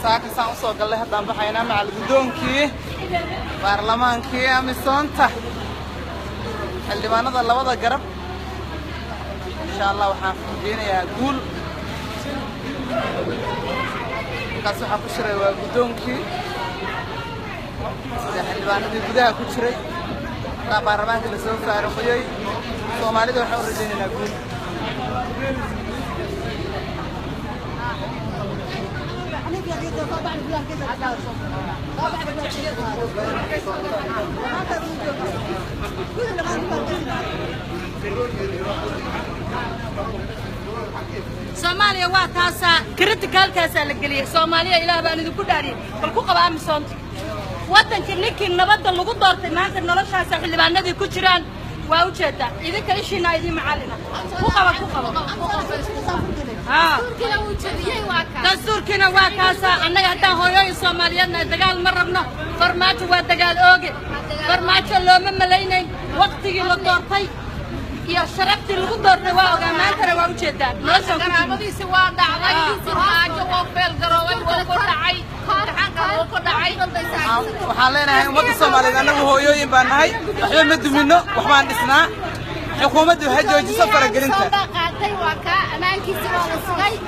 ساك سانسو قال له هذا بحينا مع الجدونكي برلمانكي أمسونته اللي ما نضل لوضع قرب إن شاء الله وحافظين يا قول قاسو حكشري وجدونكي اللي ما نضل بدها كشري لا برلمانك اللي سوف يرفعي سومالي ده حور الدين نقول Somalia waa taasa critical kaasa la galiyay Soomaaliya ilaa baan idin ku dhaariyay bal ku qaba amisoon wadanka ninkii nabadda lagu doortay maanta noloshaas xildhibaanadii ku jiraan waa u jeeda idinka ishina idin macalina ku qaba dastuurkina waa kaasa annaga haddaan hooyooyin Soomaaliyeedna dagaal ma rabno farmaajo waa dagaal ooge farmaajo looma malaynayn waqtigii la doortay يا شربت الغدر نواقع ما ترى وجدت ناس كلامي سوى دعوة فرماجة وفيل قروي وقطعي وقطعي وحالنا هم الصوماليين أنا وهو يبان هاي إحنا مدمنه وحنا نسمع حكومة هجوا يسافر الجرينتا قاعدين وكا أمان كيسوا الصغير